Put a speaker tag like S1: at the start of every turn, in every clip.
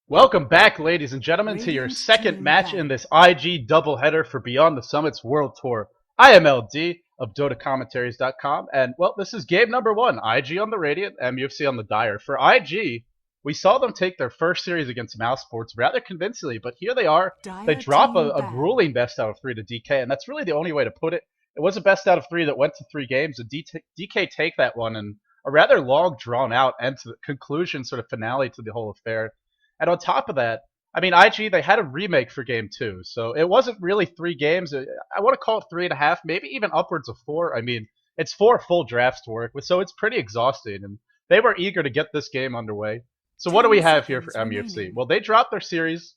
S1: Welcome back, ladies and gentlemen, to your second match in this IG doubleheader for Beyond the Summits World Tour. I am LD of dotacommentaries.com, and, well, this is game number one, IG on the Radiant, MUFC on the Dire. For IG, we saw them take their first series against Mouse Sports rather convincingly, but here they are. They drop a grueling best out of three to DK, and that's really the only way to put it. It was a best out of three that went to 3 games, and DK take that one, and a rather long, drawn-out end to the conclusion, sort of finale to the whole affair. And on top of that, I mean, IG, they had a remake for game 2, so it wasn't really 3 games. I want to call it 3.5, maybe even upwards of 4. I mean, it's 4 full drafts to work with, so it's pretty exhausting, and they were eager to get this game underway. So what do we have here for MUFC? Well, they dropped their series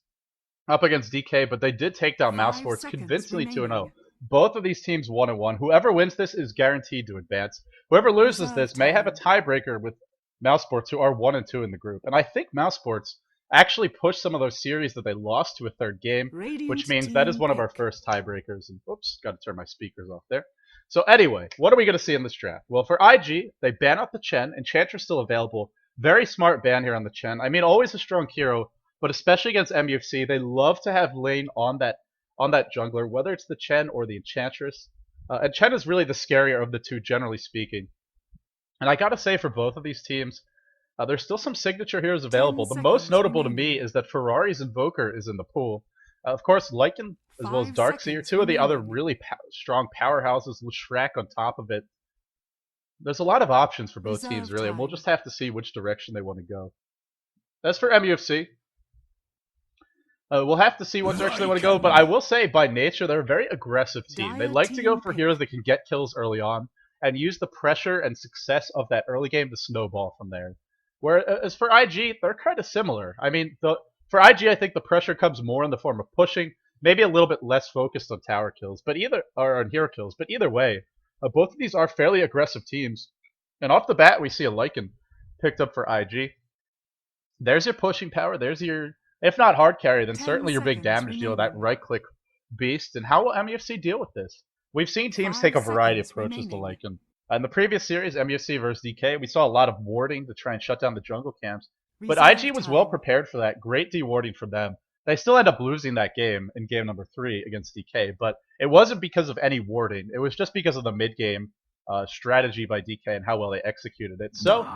S1: up against DK, but they did take down Mouse Sports convincingly 2-0. Both of these teams 1-1. Whoever wins this is guaranteed to advance. Whoever loses this may have a tiebreaker with Mouse Sports, who are 1-2 in the group. And I think Mouse Sports actually pushed some of those series that they lost to a third game, which means that is one of our first tiebreakers. And oops, got to turn my speakers off there. So anyway, what are we going to see in this draft? Well, for IG, they ban out the Chen. Enchantress still available. Very smart ban here on the Chen. I mean, always a strong hero, but especially against MUFC, they love to have lane on that jungler, whether it's the Chen or the Enchantress. And Chen is really the scarier of the two, generally speaking. And I gotta say, for both of these teams, there's still some signature heroes available. The most notable to me is that Ferrari's Invoker is in the pool. Of course, Lycan, as well as Darkseer, two of the other really strong powerhouses, Leshrac on top of it. There's a lot of options for both teams, really, and we'll just have to see which direction they want to go. As for MUFC, we'll have to see what direction they want to go, but I will say, by nature, they're a very aggressive team. They like to go for heroes that can get kills early on, and use the pressure and success of that early game to snowball from there. Whereas for IG, they're kind of similar. I mean, for IG, I think the pressure comes more in the form of pushing, maybe a little bit less focused on tower kills, or on hero kills. But either way, both of these are fairly aggressive teams. And off the bat, we see a Lycan picked up for IG. There's your pushing power. There's your, if not hard carry, then certainly your big damage deal, that right-click beast. And how will MUFC deal with this? We've seen teams take a variety of approaches to Lycan. In the previous series, MUFC versus DK, we saw a lot of warding to try and shut down the jungle camps. But IG was well prepared for that. Great dewarding from them. They still end up losing that game in game number 3 against DK, but it wasn't because of any warding. It was just because of the mid-game strategy by DK and how well they executed it. So,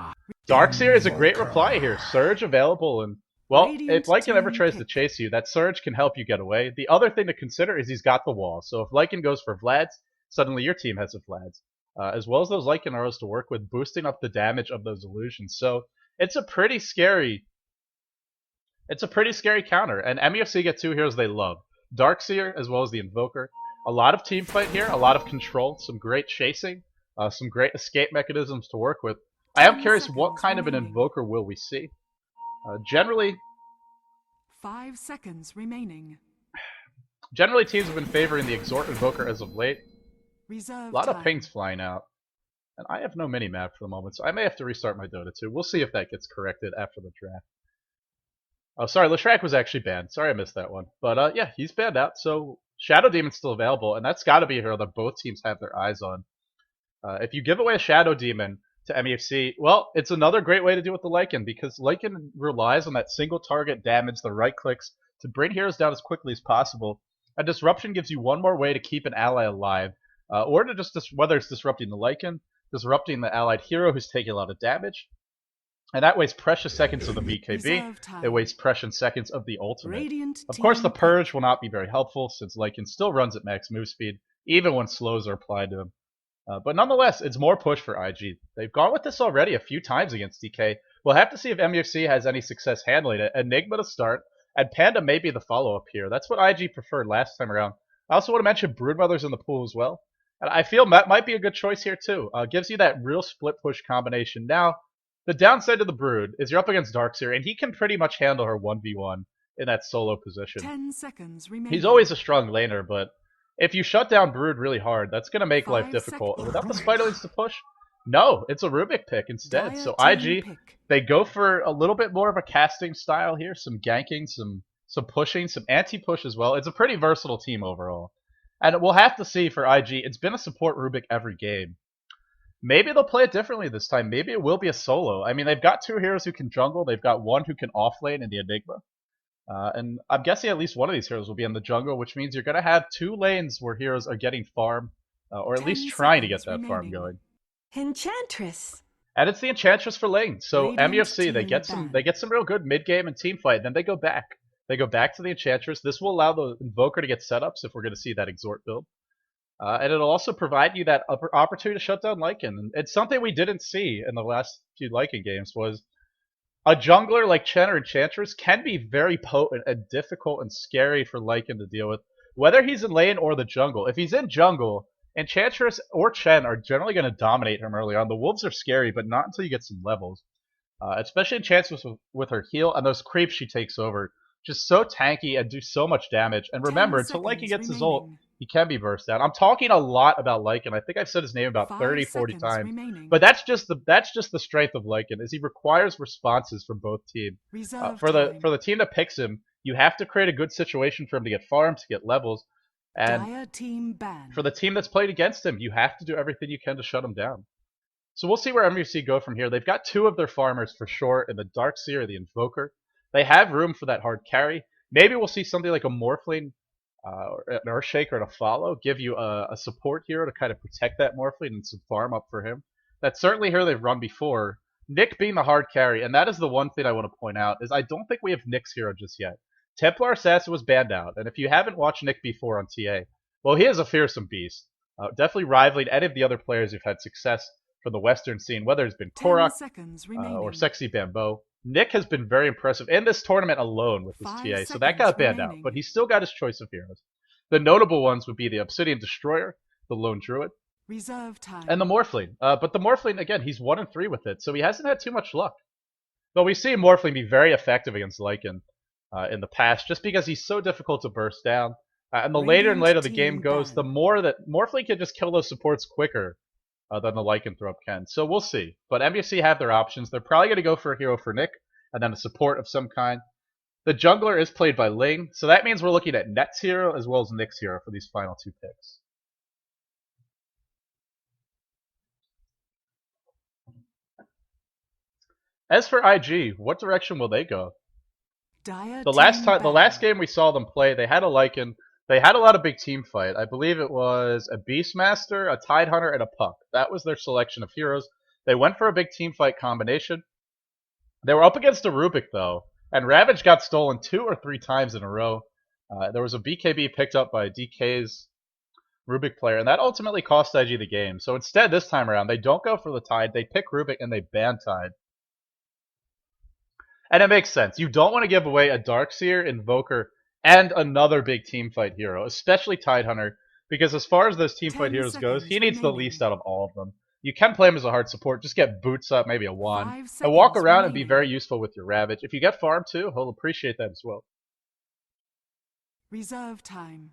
S1: Darkseer is a great reply here. Surge available, and, well, if Lycan ever tries to chase you, that Surge can help you get away. The other thing to consider is he's got the wall. So if Lycan goes for Vlad's, suddenly your team has a Vlad's. As well as those Lycan arrows to work with, boosting up the damage of those illusions. So it's a pretty scary counter. And MUFC get 2 heroes they love. Darkseer as well as the Invoker. A lot of team fight here, a lot of control, some great chasing, some great escape mechanisms to work with. I am curious, what kind of an Invoker will we see? Generally,
S2: 5 seconds remaining.
S1: Generally, teams have been favoring the Exhort Invoker as of late.
S2: A
S1: lot of pings flying out. And I have no mini-map for the moment, so I may have to restart my Dota 2. We'll see if that gets corrected after the draft. Oh, sorry, Leshrac was actually banned. Sorry I missed that one. But, yeah, he's banned out, so Shadow Demon's still available, and that's got to be a hero that both teams have their eyes on. If you give away a Shadow Demon to MUFC, well, it's another great way to do with the Lycan, because Lycan relies on that single target damage, the right clicks, to bring heroes down as quickly as possible. And Disruption gives you one more way to keep an ally alive. Or to just, whether it's disrupting the Lycan, disrupting the allied hero who's taking a lot of damage. And that wastes precious seconds of the BKB. It wastes precious seconds of the ultimate. Of course, the Purge will not be very helpful, since Lycan still runs at max move speed, even when slows are applied to him. But nonetheless, it's more push for IG. They've gone with this already a few times against DK. We'll have to see if MUFC has any success handling it. Enigma to start, and Panda may be the follow-up here. That's what IG preferred last time around. I also want to mention Broodmother's in the pool as well. And I feel that might be a good choice here too. Gives you that real split push combination. Now, the downside to the Brood is you're up against Darkseer, and he can pretty much handle her 1v1 in that solo position.
S2: 10 seconds remaining.
S1: He's always a strong laner, but if you shut down Brood really hard, that's going to make life difficult. Without the Spiderlings to push, no, it's a Rubik pick instead. So IG, they go for a little bit more of a casting style here, some ganking, some pushing, some anti-push as well. It's a pretty versatile team overall. And we'll have to see for IG. It's been a support Rubik every game. Maybe they'll play it differently this time. Maybe it will be a solo. I mean, they've got 2 heroes who can jungle. They've got one who can offlane in the Enigma. And I'm guessing at least one of these heroes will be in the jungle, which means you're going to have 2 lanes where heroes are getting farm, or at least
S2: 10
S1: trying to get
S2: seconds
S1: that farm
S2: remaining.
S1: going.
S3: Enchantress.
S1: And it's the Enchantress for lane. So
S2: Radiant
S1: MUFC, they
S2: team
S1: get some real good mid game and team fight, and then they go back. They go back to the Enchantress. This will allow the Invoker to get setups if we're going to see that Exhort build. And it'll also provide you that opportunity to shut down Lycan. And it's something we didn't see in the last few Lycan games was a jungler like Chen or Enchantress can be very potent and difficult and scary for Lycan to deal with, whether he's in lane or the jungle. If he's in jungle, Enchantress or Chen are generally going to dominate him early on. The wolves are scary, but not until you get some levels. Especially Enchantress with her heal and those creeps she takes over. Just so tanky and do so much damage. And remember, until Lycan gets his ult, he can be burst down. I'm talking a lot about Lycan. I think I've said his name about 30, 40 times.
S2: Remaining.
S1: But that's just the strength of Lycan, is he requires responses from both teams. For the team that picks him, you have to create a good situation for him to get farms, to get levels. And for the team that's played against him, you have to do everything you can to shut him down. So we'll see where MUFC go from here. They've got 2 of their farmers for sure in the Darkseer or the Invoker. They have room for that hard carry. Maybe we'll see something like a Morphling, or an Earthshaker and a follow, give you a support hero to kind of protect that Morphling and some farm up for him. That's certainly here they've run before. Nick being the hard carry, and that is the one thing I want to point out, is I don't think we have Nick's hero just yet. Templar Assassin was banned out, and if you haven't watched Nick before on TA, well, he is a fearsome beast. Definitely rivaling any of the other players who've had success from the Western scene, whether it's been Korok or Sexy Bambo. Nick has been very impressive in this tournament alone with his TA, so that got banned out, but he's still got his choice of heroes. The notable ones would be the Obsidian Destroyer, the Lone Druid, and the Morphling. But the Morphling, again, he's 1 and 3 with it, so he hasn't had too much luck. Though we see Morphling be very effective against Lycan in the past, just because he's so difficult to burst down. And the later and later the game goes, the more that Morphling can just kill those supports quicker than the Lycanthrope can. So we'll see. But MUFC have their options. They're probably going to go for a hero for Nick, and then a support of some kind. The jungler is played by Ling, so that means we're looking at Net's hero as well as Nick's hero for these final 2 picks. As for IG, what direction will they go? The last game we saw them play, they had a Lycan. They had a lot of big team fight. I believe it was a Beastmaster, a Tidehunter, and a Puck. That was their selection of heroes. They went for a big team fight combination. They were up against a Rubik, though, and Ravage got stolen 2 or 3 times in a row. There was a BKB picked up by DK's Rubik player, and that ultimately cost IG the game. So instead, this time around, they don't go for the Tide. They pick Rubik, and they ban Tide. And it makes sense. You don't want to give away a Darkseer, Invoker, and another big teamfight hero, especially Tidehunter, because as far as those teamfight heroes goes, he needs the least out of all of them. You can play him as a hard support, just get boots up, maybe a wand, and walk around and be very useful with your Ravage. If you get farm too, he'll appreciate that as well.
S2: Reserve time.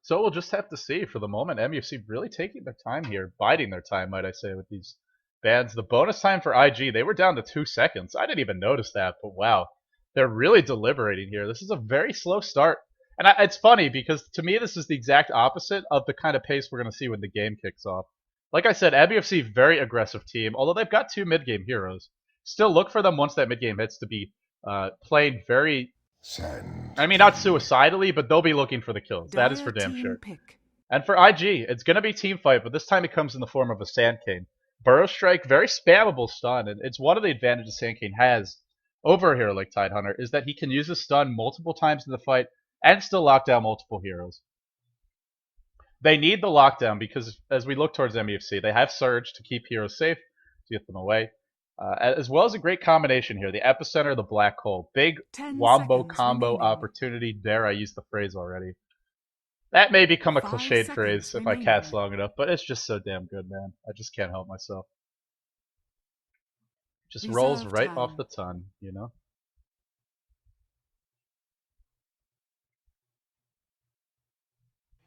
S1: So we'll just have to see. For the moment, MUFC really taking their time here, biding their time, might I say, with these bans. The bonus time for IG, they were down to 2 seconds. I didn't even notice that, but wow. They're really deliberating here. This is a very slow start. And it's funny because to me this is the exact opposite of the kind of pace we're going to see when the game kicks off. Like I said, MUFC, very aggressive team, although they've got 2 mid-game heroes. Still look for them once that mid-game hits to be played very... I mean, not suicidally, but they'll be looking for the kills. That is for damn sure. And for IG, it's going to be team fight, but this time it comes in the form of a Sand Cane. Burrow Strike, very spammable stun, and it's one of the advantages Sand Cane has over a hero like Tidehunter, is that he can use a stun multiple times in the fight and still lock down multiple heroes. They need the lockdown because as we look towards MUFC, they have Surge to keep heroes safe, to get them away, as well as a great combination here, the Epicenter, the Black Hole. Big wombo combo opportunity. Dare I use the phrase already. That may become a cliched phrase if I cast long enough, but it's just so damn good, man. I just can't help myself. Just rolls right off the tongue, you know?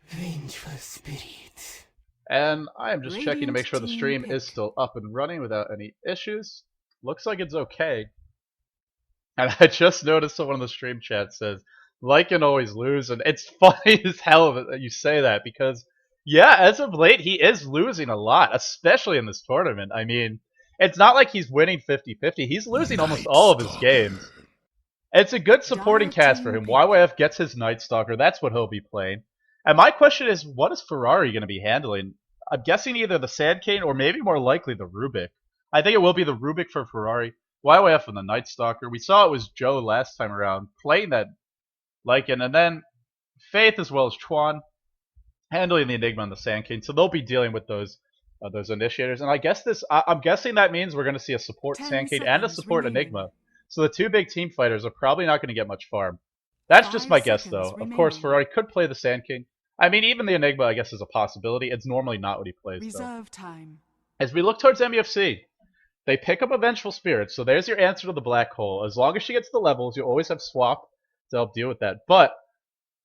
S3: Vengeful spirit.
S1: And I am just checking to make sure the stream is still up and running without any issues. Looks like it's okay. And I just noticed someone in the stream chat says, Lycan always lose, and it's funny as hell that you say that, because, yeah, as of late, he is losing a lot, especially in this tournament. I mean, it's not like he's winning 50-50. He's losing almost all of his games. It's a good supporting cast for him. YYF gets his Night Stalker. That's what he'll be playing. And my question is, what is Ferrari going to be handling? I'm guessing either the Sand Cane or maybe more likely the Rubik. I think it will be the Rubik for Ferrari. YYF and the Night Stalker. We saw it was Joe last time around playing that Lycan. And then Faith as well as Chuan handling the Enigma and the Sand Cane. So they'll be dealing with those initiators. And I guess I'm guessing that means we're going to see a support Sand Cane and a support Enigma. So the two big team fighters are probably not going to get much farm. That's just my guess, though. Of course, Ferrari could play the Sand King. I mean, even the Enigma, I guess, is a possibility. It's normally not what he plays,
S2: Reserve time.
S1: As we look towards MUFC, they pick up a Vengeful Spirit, so there's your answer to the Black Hole. As long as she gets the levels, you always have Swap to help deal with that. But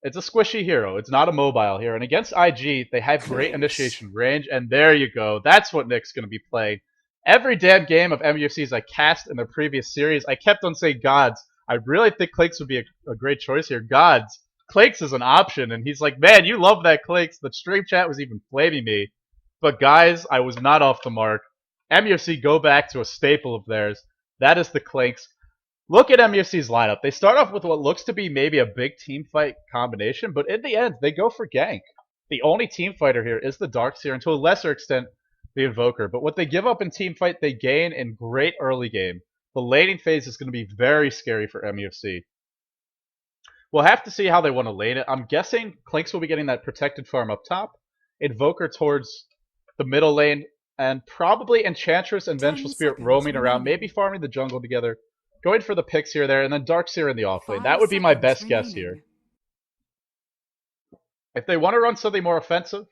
S1: it's a squishy hero. It's not a mobile hero. And against IG, they have great initiation range, and there you go. That's what Nick's going to be playing. Every damn game of MUFCs I cast in the previous series, I kept on saying godz. I really think Clinks would be a great choice here. Godz. Clinks is an option, and he's like, man, you love that Clinks. The stream chat was even flaming me. But guys, I was not off the mark. MUFC go back to a staple of theirs. That is the Clinks. Look at MUFC's lineup. They start off with what looks to be maybe a big team fight combination, but in the end, they go for gank. The only team fighter here is the Darkseer, and to a lesser extent, the Invoker. But what they give up in team fight, they gain in great early game. The laning phase is going to be very scary for MUFC. We'll have to see how they want to lane it. I'm guessing Clinks will be getting that protected farm up top, Invoker towards the middle lane, and probably Enchantress and Vengeful Spirit roaming around, maybe farming the jungle together, going for the picks here or there, and then Darkseer in the off lane. That would be my best guess here. If they want to run something more offensive,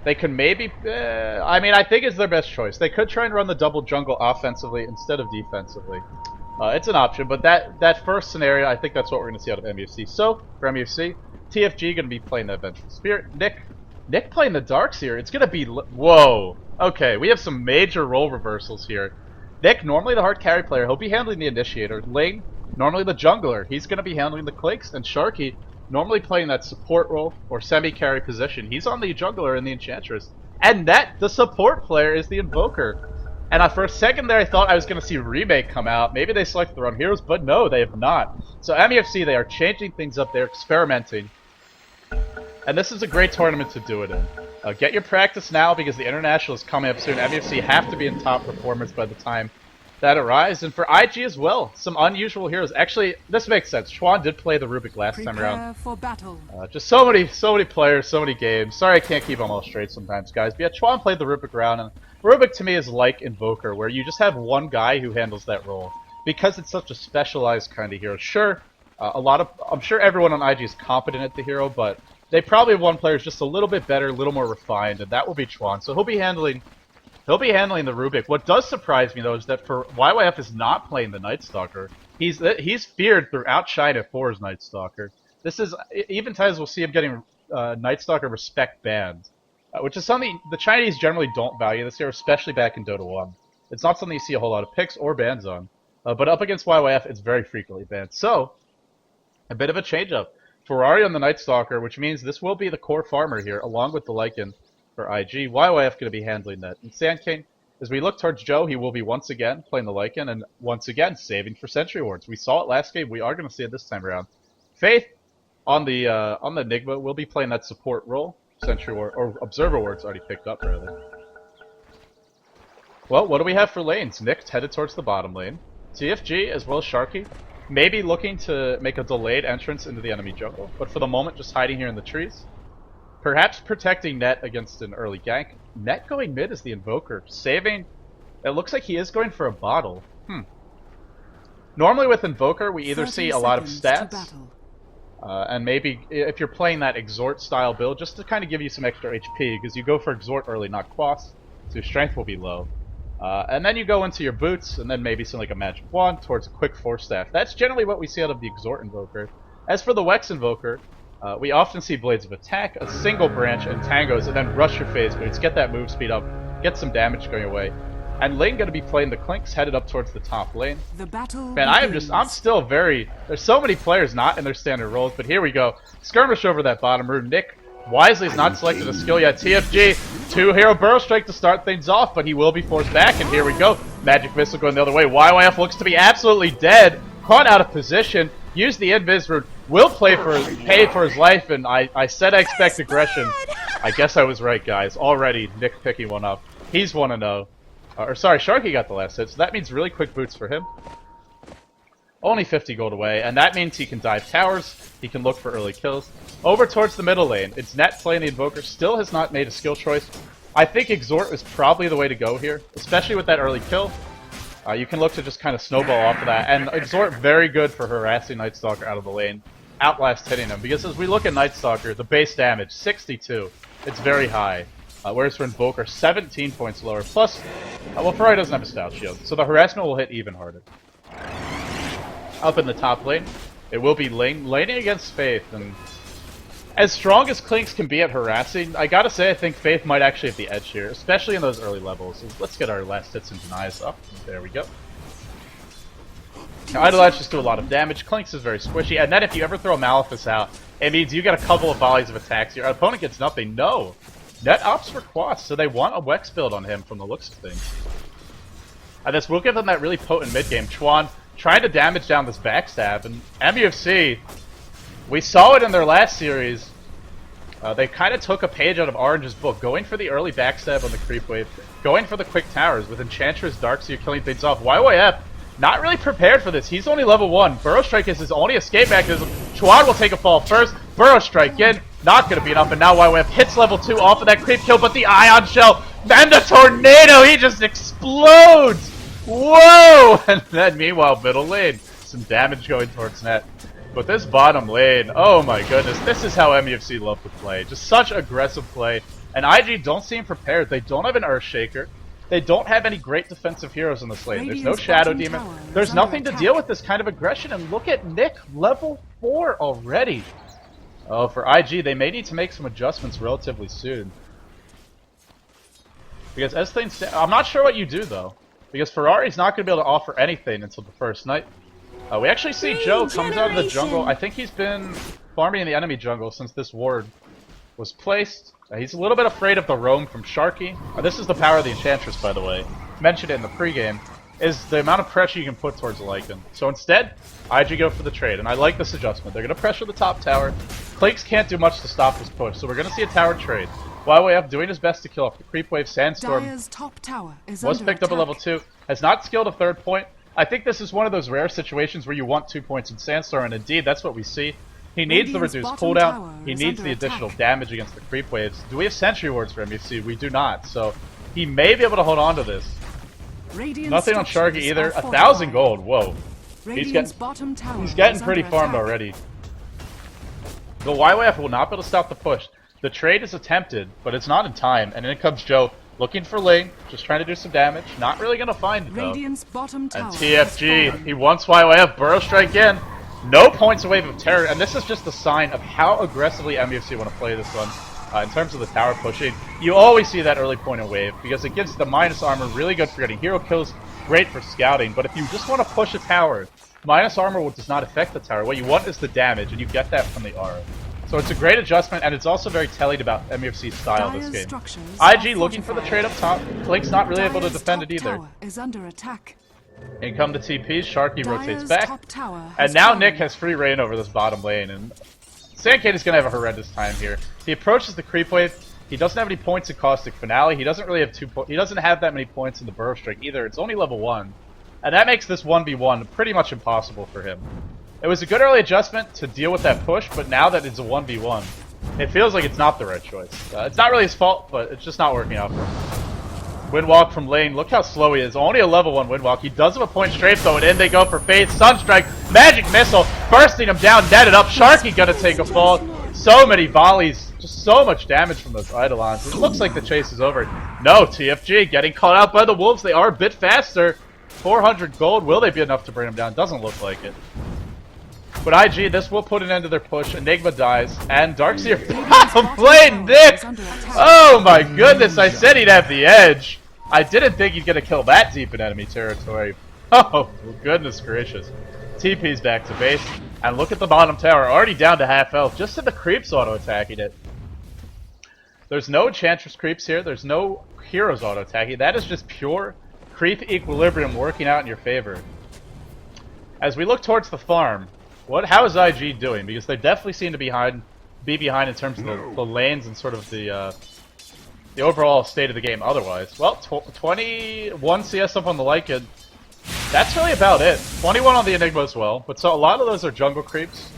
S1: they could maybe, I mean, I think it's their best choice. They could try and run the double jungle offensively instead of defensively. It's an option, but that first scenario, I think that's what we're going to see out of MUFC. So, for MUFC, TFG going to be playing the Vengeful Spirit. Nick playing the Darkseer. It's going to be, whoa. Okay, we have some major role reversals here. Nick, normally the hard carry player, he'll be handling the Initiator. Ling, normally the jungler. He's going to be handling the Clinks. And Sharky, normally playing that support role or semi-carry position. He's on the jungler and the Enchantress. And the support player is the Invoker. And for a second there, I thought I was going to see Remake come out. Maybe they selected the wrong heroes, but no, they have not. So MUFC, they are changing things up. They're experimenting. And this is a great tournament to do it in. Get your practice now because the International is coming up soon. MUFC have to be in top performance by the time that arrives. And for IG as well, some unusual heroes. Actually, this makes sense. Chuan did play the Rubik last time around.
S2: For battle.
S1: Just so many players, so many games. Sorry I can't keep them all straight sometimes, guys. But yeah, Chuan played the Rubik round. And Rubik to me is like Invoker, where you just have one guy who handles that role. Because it's such a specialized kind of hero. Sure, I'm sure everyone on IG is competent at the hero, but they probably have one player who's just a little bit better, a little more refined, and that will be Chuan. So he'll be handling the Rubik. What does surprise me though is that for YYF is not playing the Night Stalker. He's feared throughout China for his Night Stalker. This is even times we'll see him getting Night Stalker respect banned, which is something the Chinese generally don't value this year, especially back in Dota 1. It's not something you see a whole lot of picks or bans on, but up against YYF, it's very frequently banned. So a bit of a change up. Ferrari on the Night Stalker, which means this will be the core farmer here, along with the Lycan for IG. YYF going to be handling that. And Sand King, as we look towards Joe, he will be once again playing the Lycan, and once again saving for Sentry Wards. We saw it last game, we are going to see it this time around. Faith on the Enigma will be playing that support role. Sentry Ward, or Observer Ward's already picked up, rather. Well, what do we have for lanes? Nick's headed towards the bottom lane. TFG, as well as Sharky, maybe looking to make a delayed entrance into the enemy jungle, but for the moment just hiding here in the trees. Perhaps protecting Net against an early gank. Net going mid as the Invoker, saving. It looks like he is going for a bottle. Normally with Invoker, we either see a lot of stats, and maybe if you're playing that Exhort style build, just to kind of give you some extra HP, because you go for Exhort early, not Quas, so your strength will be low. And then you go into your boots, and then maybe something like a Magic Wand towards a quick Force Staff. That's generally what we see out of the Exhort Invoker. As for the Wex Invoker, we often see Blades of Attack, a single branch, and tangos, and then rush your phase boots, get that move speed up, get some damage going away. And Ling going to be playing the Clinks, headed up towards the top lane.
S2: The battle
S1: Man, I'm still there's so many players not in their standard roles, but here we go. Skirmish over that bottom room. Nick wisely has not selected a skill yet. TFG, 2-hero Burrow Strike to start things off, but he will be forced back, and here we go. Magic Missile going the other way. YYF looks to be absolutely dead. Caught out of position, used the invis route, will pay for his life, and I said I expect aggression. I guess I was right, guys. Already, Nick picking one up. He's 1-0. Or sorry, Sharky got the last hit, so that means really quick boots for him. Only 50 gold away, and that means he can dive towers, he can look for early kills. Over towards the middle lane, it's Net playing the Invoker, still has not made a skill choice. I think Exhort is probably the way to go here, especially with that early kill. You can look to just kind of snowball off of that, and Exhort very good for harassing Night Stalker out of the lane, outlast hitting him, because as we look at Night Stalker, the base damage, 62, it's very high. Whereas for Invoker, 17 points lower, plus, well, Ferrari doesn't have a Stout Shield, so the harassment will hit even harder. Up in the top lane, it will be Ling, laning against Faith, and as strong as Clinks can be at harassing, I gotta say I think Faith might actually have the edge here, especially in those early levels. So let's get our last hits and denies up. There we go. Now, Idolites just do a lot of damage, Clinks is very squishy, and then if you ever throw Maleficus out, it means you get a couple of volleys of attacks. Your opponent gets nothing. No! Net opts for Quas, so they want a Wex build on him from the looks of things. And this will give them that really potent mid-game. Chuan trying to damage down this backstab, and MUFC, we saw it in their last series. They kind of took a page out of Orange's book, going for the early backstab on the creep wave, going for the quick towers with Enchantress, Darkseer killing things off. YYF not really prepared for this. He's only level 1. Burrow Strike is his only escape mechanism. Chuan will take a fall first. Burrow Strike in. Not going to be enough, and now YYF hits level 2 off of that creep kill, but the Ion Shell, then the Tornado, he just explodes! Whoa! And then meanwhile, middle lane, some damage going towards Net. But this bottom lane, oh my goodness, this is how MUFC love to play. Just such aggressive play. And IG don't seem prepared. They don't have an Earthshaker. They don't have any great defensive heroes in this lane. There's no Shadow Demon. There's nothing to deal with this kind of aggression. And look at Nick, level 4 already. Oh, for IG, they may need to make some adjustments relatively soon. Because as things stand, I'm not sure what you do, though. Because Ferrari's not going to be able to offer anything until the first night. We actually see Joe comes out of the jungle. I think he's been farming in the enemy jungle since this ward was placed. He's a little bit afraid of the roam from Sharky. This is the power of the Enchantress, by the way. Mentioned it in the pregame. Is the amount of pressure you can put towards the Lycan. So instead, IG go for the trade, and I like this adjustment. They're going to pressure the top tower. Clinks can't do much to stop this push, so we're going to see a tower trade. YYF doing his best to kill off the creep wave. Sandstorm
S2: Dire's top tower is
S1: was
S2: under
S1: picked up at level 2. Has not skilled a third point. I think this is one of those rare situations where you want 2 points in Sandstorm, and indeed, that's what we see. He needs the reduced cooldown. He needs the additional damage against the creep waves. Do we have Sentry Wards for MUFC? We do not, so he may be able to hold on to this. Nothing on Sharky either. 1,000 gold. Whoa. He's getting pretty farmed already. The YYF will not be able to stop the push. The trade is attempted, but it's not in time. And in comes Joe, looking for Ling, just trying to do some damage. Not really going to find it, though. And TFG, he wants YYF. Burrow Strike in. No points away from Terror. And this is just a sign of how aggressively MUFC want to play this one. In terms of the tower pushing, you always see that early point of wave because it gives the minus armor really good for getting hero kills, great for scouting. But if you just want to push a tower, minus armor does not affect the tower. What you want is the damage, and you get that from the aura. So it's a great adjustment, and it's also very telling about MUFC's style this game. IG looking for the trade up top. Clink's not really able to defend it either. In come the TPs, Sharky rotates back, and now Nick has free reign over this bottom lane, and Sandcade is going to have a horrendous time here. He approaches the creep wave. He doesn't have any points in Caustic Finale. He doesn't really have he doesn't have that many points in the Burrow Strike either. It's only level 1, and that makes this 1v1 pretty much impossible for him. It was a good early adjustment to deal with that push, but now that it's a 1v1, it feels like it's not the right choice. It's not really his fault, but it's just not working out for him. Windwalk from lane. Look how slow he is. Only a level 1 Windwalk. He does have a point strafe though, and in they go for Faith. Sunstrike. Magic Missile. Bursting him down. Netted up. Sharky gonna take a fall. So many volleys. Just so much damage from those Eidolons. It looks like the chase is over. No, TFG getting caught out by the Wolves. They are a bit faster. 400 gold. Will they be enough to bring him down? Doesn't look like it. But IG, this will put an end to their push. Enigma dies. And Darkseer played Nick! Oh my goodness, I said he'd have the edge. I didn't think he'd get a kill that deep in enemy territory. Oh, goodness gracious. TP's back to base. And look at the bottom tower, already down to half health. Just in the creeps auto-attacking it. There's no Enchantress creeps here. There's no heroes auto-attacking. That is just pure creep equilibrium working out in your favor. As we look towards the farm, how is IG doing? Because they definitely seem to be behind in terms of the lanes and sort of the overall state of the game otherwise. Well, 21 CS up on the Lycan. That's really about it. 21 on the Enigma as well, but so a lot of those are jungle creeps.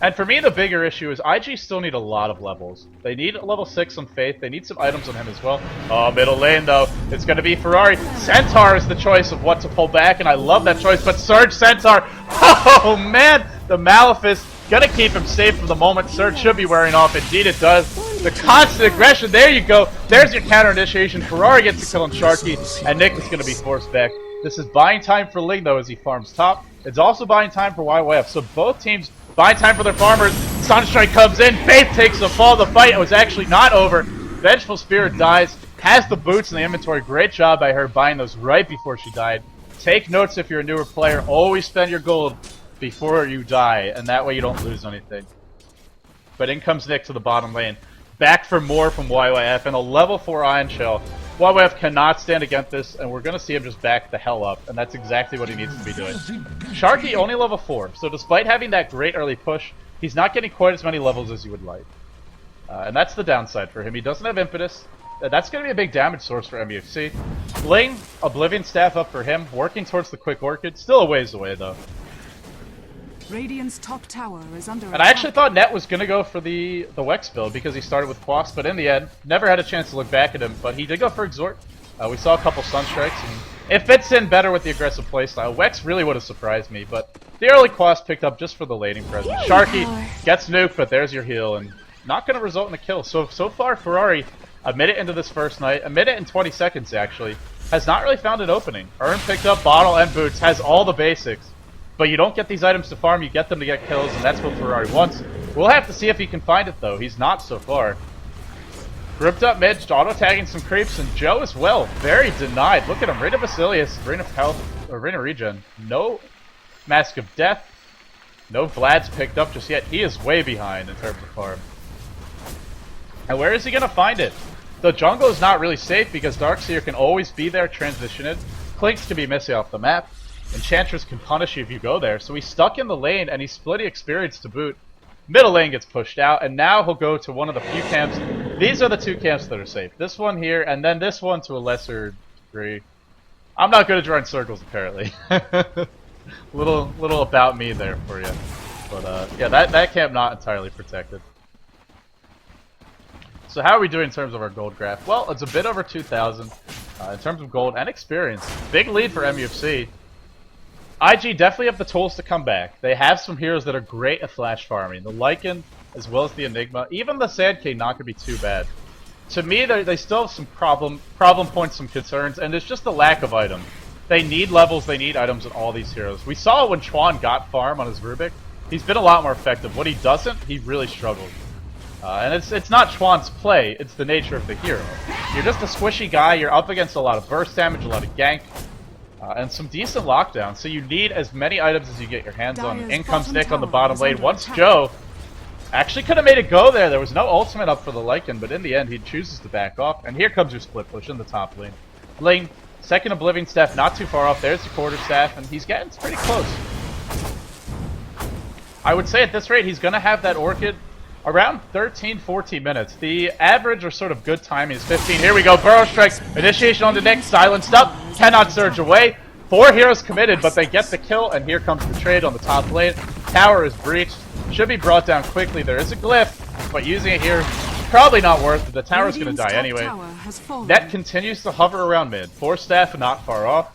S1: And for me, the bigger issue is IG still need a lot of levels. They need a level 6 on Faith. They need some items on him as well. Oh, middle lane, though. It's going to be Ferrari. Centaur is the choice of what to pull back, and I love that choice. But Surge Centaur, oh, man. The Malefice, going to keep him safe for the moment. Surge should be wearing off. Indeed, it does. The constant aggression. There you go. There's your counter initiation. Ferrari gets a kill on Sharky, and Nick is going to be forced back. This is buying time for Ling, though, as he farms top. It's also buying time for YYF. So both teams buying time for their farmers. Sunstrike comes in. Faith takes the fall. The fight was actually not over. Vengeful Spirit dies. Has the boots in the inventory. Great job by her buying those right before she died. Take notes if you're a newer player. Always spend your gold before you die, and that way you don't lose anything. But in comes Nick to the bottom lane. Back for more from YYF and a level 4 Iron Shell. YYF cannot stand against this, and we're going to see him just back the hell up, and that's exactly what he needs to be doing. Sharky only level 4, so despite having that great early push, he's not getting quite as many levels as you would like. And that's the downside for him. He doesn't have impetus. That's going to be a big damage source for MUFC. Ling, Oblivion Staff up for him, working towards the Quick Orchid. Still a ways away, though.
S2: Radiant's top tower is under
S1: And I actually thought Net was going to go for the Wex build because he started with Quas, but in the end, never had a chance to look back at him, but he did go for Exhort. We saw a couple Sunstrikes, and it fits in better with the aggressive playstyle. Wex really would have surprised me, but the early Quas picked up just for the laning presence. Sharky gets nuked, but there's your heal, and not going to result in a kill. So far, Ferrari, a minute into this first night, a minute and 20 seconds actually, has not really found an opening. Urn picked up Bottle and Boots, has all the basics. But you don't get these items to farm, you get them to get kills, and that's what Ferrari wants. We'll have to see if he can find it, though. He's not so far. Grouped up mid, auto-tagging some creeps, and Joe as well. Very denied. Look at him. Ring of Basilius, Ring of Health, or Ring of Regen. No Mask of Death. No Vlad's picked up just yet. He is way behind in terms of farm. And where is he going to find it? The jungle is not really safe because Darkseer can always be there, transition it. Clinks can be missing off the map. Enchantress can punish you if you go there, so he's stuck in the lane and he's splitting experience to boot. Middle lane gets pushed out, and now he'll go to one of the few camps. These are the two camps that are safe. This one here, and then this one to a lesser degree. I'm not good at drawing circles, apparently. little about me there for you. But yeah, that camp not entirely protected. So how are we doing in terms of our gold graph? Well, it's a bit over 2,000 in terms of gold and experience. Big lead for MUFC. IG definitely have the tools to come back. They have some heroes that are great at flash farming. The Lycan, as well as the Enigma. Even the Sand King not going to be too bad. To me, they still have some problem points, some concerns, and it's just the lack of items. They need levels, they need items in all these heroes. We saw when Chuan got farm on his Rubik. He's been a lot more effective. When he doesn't, he really struggles. And it's not Chuan's play, it's the nature of the hero. You're just a squishy guy, you're up against a lot of burst damage, a lot of gank. And some decent lockdown, so you need as many items as you get your hands on. In comes Nick on the bottom lane. Once Joe actually could have made it go there. There was no ultimate up for the Lycan, but in the end he chooses to back off. And here comes your split push in the top lane. Ling, second Oblivion Staff, not too far off. There's the quarterstaff, and he's getting pretty close. I would say at this rate he's going to have that Orchid around 13-14 minutes. The average or sort of good timing is 15. Here we go. Burrow Strike. Initiation on the Nick. Silenced up. Cannot surge away. 4 heroes committed, but they get the kill, and here comes the trade on the top lane. Tower is breached. Should be brought down quickly. There is a glyph, but using it here, probably not worth it. The tower's going to die anyway. Net continues to hover around mid. 4 staff not far off.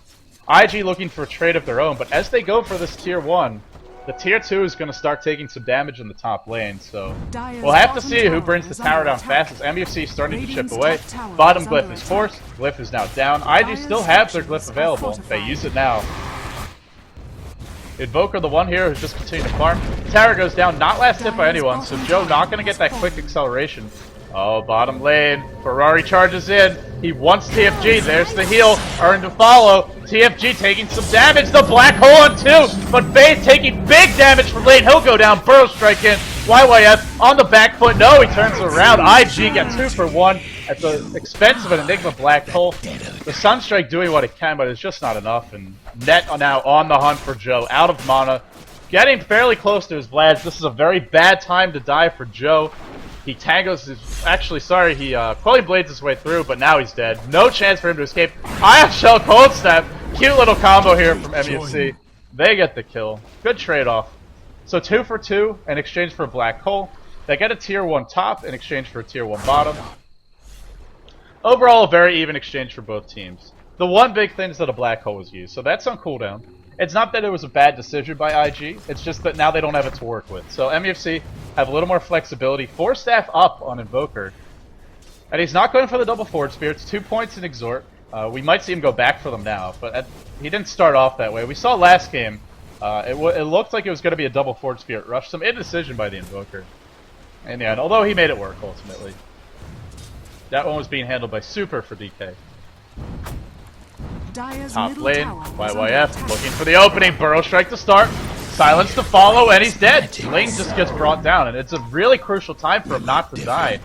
S1: IG looking for a trade of their own, but as they go for this tier 1, the tier 2 is going to start taking some damage in the top lane, so we'll have to see who brings the tower down fastest. MUFC is starting to chip away. Bottom glyph is forced. Glyph is now down. IG still have their glyph available. They use it now. Invoker, the one hero who's just continuing to farm. Tower goes down, not last hit by anyone, so Joe not going to get that quick acceleration. Oh, bottom lane. Ferrari charges in. He wants TFG. There's the heal. Earn to follow. TFG taking some damage. The black hole on 2. But Faith taking big damage from lane. He'll go down. Burrow strike in. YYF on the back foot. No, he turns around. IG gets 2 for 1 at the expense of an Enigma Black Hole. The Sunstrike doing what it can, but it's just not enough. And Net now on the hunt for Joe. Out of mana. Getting fairly close to his Vlads. This is a very bad time to die for Joe. He tangos his... Actually, sorry, he Quelling Blades his way through, but now he's dead. No chance for him to escape. Ion Shell Cold Snap. Cute little combo here from MUFC. They get the kill. Good trade-off. So 2 for 2 in exchange for a Black Hole. They get a tier 1 top in exchange for a tier 1 bottom. Overall, a very even exchange for both teams. The one big thing is that a Black Hole was used, so that's on cooldown. It's not that it was a bad decision by IG, it's just that now they don't have it to work with. So MUFC have a little more flexibility. 4 staff up on Invoker. And he's not going for the double Forward Spear. It's 2 points in Exhort. We might see him go back for them now, but he didn't start off that way. We saw last game, it looked like it was going to be a double Forward Spirit Rush. Some indecision by the Invoker. In the end, although he made it work ultimately. That one was being handled by Super for DK. Top lane, YYF looking for the opening, Burrow Strike to start, silence to follow, and he's dead. Ling just gets brought down, and it's a really crucial time for him not to die.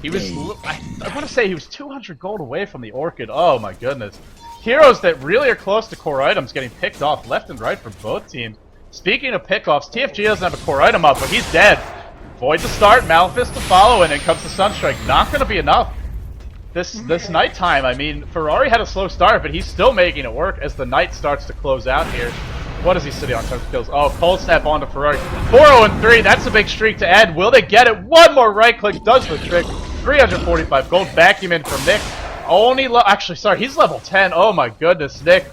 S1: He was, I want to say he was 200 gold away from the Orchid. Oh my goodness. Heroes that really are close to core items getting picked off left and right for both teams. Speaking of pickoffs, TFG doesn't have a core item up, but he's dead. Void to start, Malefice to follow, and then comes the Sunstrike. Not going to be enough. This nighttime, I mean, Ferrari had a slow start, but he's still making it work as the night starts to close out here. What is he sitting on in terms of kills? Oh, Cold Snap onto Ferrari. 4-0-3, that's a big streak to add. Will they get it? One more right click does the trick. 345 gold, vacuum in from Nick. Actually, sorry, he's level 10. Oh my goodness, Nick.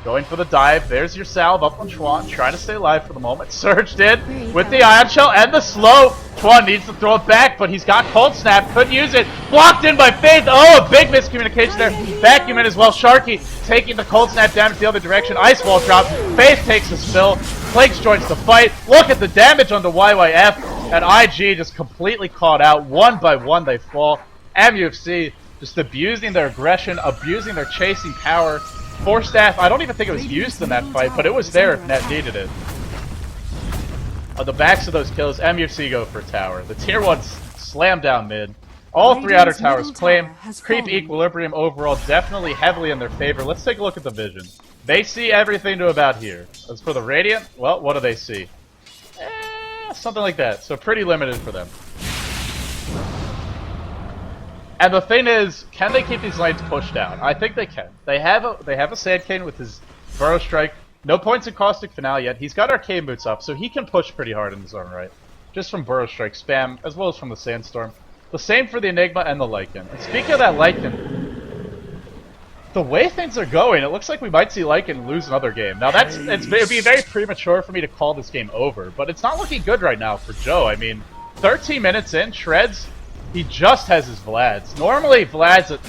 S1: Going for the dive. There's your salve up on Chuan. Trying to stay alive for the moment. Surged in with the Ion Shell and the slow. Chuan needs to throw it back, but he's got Cold Snap. Couldn't use it. Blocked in by Faith. Oh, a big miscommunication there. Vacuum in as well. Sharky taking the Cold Snap damage the other direction. Ice Wall drop. Faith takes the spill. Plagues joins the fight. Look at the damage on the YYF. And IG just completely caught out. One by one they fall. MUFC just abusing their aggression, abusing their chasing power. 4 staff, I don't even think it was used in that fight, but it was there if Net needed it. On the backs of those kills, MUFC go for tower. The tier 1 slam down mid. All 3 outer towers claim. Creep equilibrium overall definitely heavily in their favor. Let's take a look at the vision. They see everything to about here. As for the Radiant, well, what do they see? Something like that. So pretty limited for them. And the thing is, can they keep these lanes pushed down? I think they can. They have a Sand Cane with his Burrow Strike. No points in Caustic Finale yet. He's got Arcane Boots up, so he can push pretty hard in his own right. Just from Burrow Strike spam, as well as from the Sandstorm. The same for the Enigma and the Lycan. And speaking of that Lycan, the way things are going, it looks like we might see Lycan lose another game. Now it'd be very premature for me to call this game over, but it's not looking good right now for Joe. I mean, 13 minutes in, Shreds, he just has his Vlads. Normally, Vlads at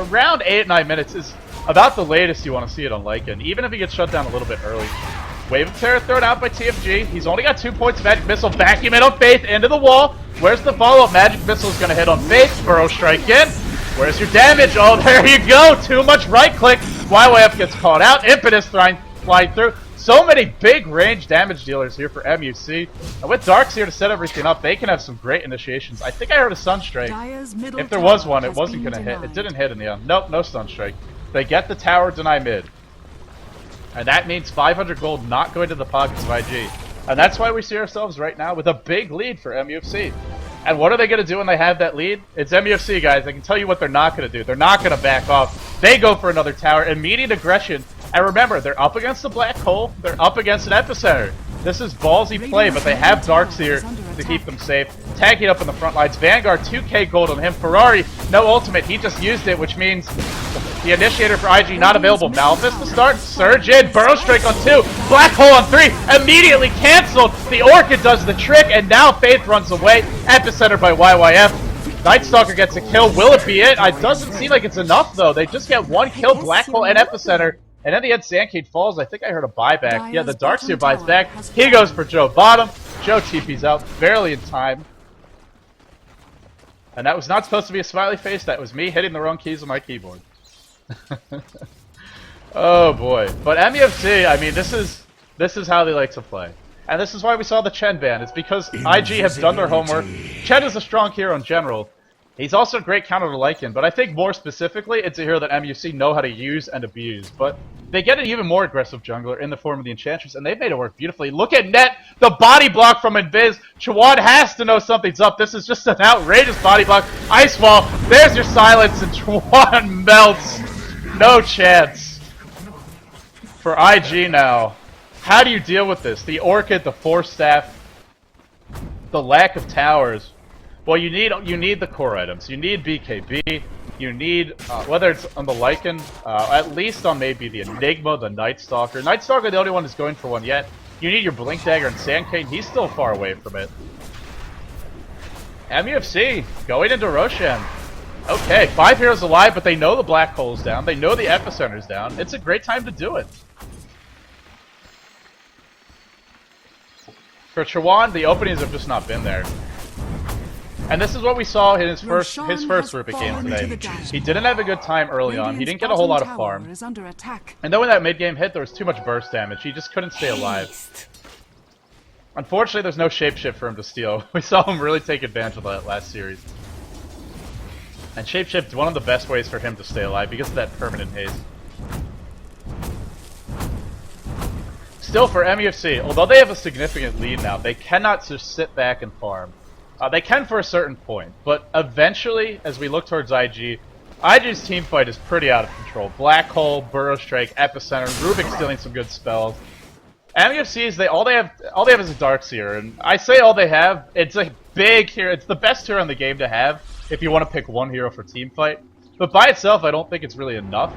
S1: around 8-9 minutes is about the latest you want to see it on Lycan, even if he gets shut down a little bit early. Wave of Terror thrown out by TFG. He's only got 2 points of Magic Missile. Vacuum in on Faith into the wall. Where's the follow-up? Magic Missile is going to hit on Faith. Burrow Strike in. Where's your damage? Oh, there you go. Too much right-click. YYF gets caught out. Impetus flying through. So many big range damage dealers here for MUFC. And with Darks here to set everything up, they can have some great initiations. I think I heard a Sunstrike. If there was one, it wasn't going to hit. It didn't hit in the end. Nope, no Sunstrike. They get the tower, deny mid. And that means 500 gold not going to the pockets of IG. And that's why we see ourselves right now with a big lead for MUFC. And what are they going to do when they have that lead? It's MUFC, guys. I can tell you what they're not going to do. They're not going to back off. They go for another tower. Immediate aggression. And remember, they're up against the Black Hole. They're up against an Epicenter. This is ballsy play, but they have Darks here to keep them safe. Tagging up in the front lines. Vanguard, 2k gold on him. Ferrari, no ultimate. He just used it, which means the initiator for IG not available. Malefice to start. Surge in. Burrow Strike on 2. Black Hole on 3. Immediately canceled. The Orchid does the trick, and now Faith runs away. Epicenter by YYF. Night Stalker gets a kill. Will it be it? It doesn't seem like it's enough, though. They just get 1 kill. Black Hole and Epicenter. And in the end, Sandcade falls. I think I heard a buyback. Yeah, the Darkseer buys back. He goes for Joe bottom. Joe TP's out, barely in time. And that was not supposed to be a smiley face. That was me hitting the wrong keys on my keyboard. Oh boy. But MUFC, I mean, this is how they like to play. And this is why we saw the Chen ban. It's because IG have done their homework. Chen is a strong hero in general. He's also a great counter to Lycan, but I think more specifically, it's a hero that MUFC know how to use and abuse. But they get an even more aggressive jungler in the form of the Enchantress, and they've made it work beautifully. Look at Net, the body block from Invis. Chuan has to know something's up. This is just an outrageous body block. Ice Wall, there's your silence, and Chuan melts. No chance. For IG now, how do you deal with this? The Orchid, the Force Staff, the lack of towers. Well, you need the core items. You need BKB. You need, whether it's on the Lycan, at least on maybe the Enigma, the Night Stalker. Night Stalker, the only one who's going for one yet. You need your Blink Dagger and Sand Cane. He's still far away from it. MUFC going into Roshan. Okay, 5 heroes alive, but they know the Black Hole's down. They know the Epicenter's down. It's a great time to do it. For Chuan, the openings have just not been there. And this is what we saw in his first Rupert game today. He didn't have a good time early on. He didn't get a whole lot of farm. And then when that mid game hit, there was too much burst damage. He just couldn't stay alive. Unfortunately, there's no shapeshift for him to steal. We saw him really take advantage of that last series. And shapeshift is one of the best ways for him to stay alive because of that permanent haste. Still, for MUFC, although they have a significant lead now, they cannot just sit back and farm. They can for a certain point, but eventually, as we look towards IG, IG's team fight is pretty out of control. Black Hole, Burrow Strike, Epicenter, Rubik stealing some good spells. MUFC's all they have is a Darkseer, and I say all they have. It's a big hero. It's the best hero in the game to have if you want to pick one hero for team fight. But by itself, I don't think it's really enough.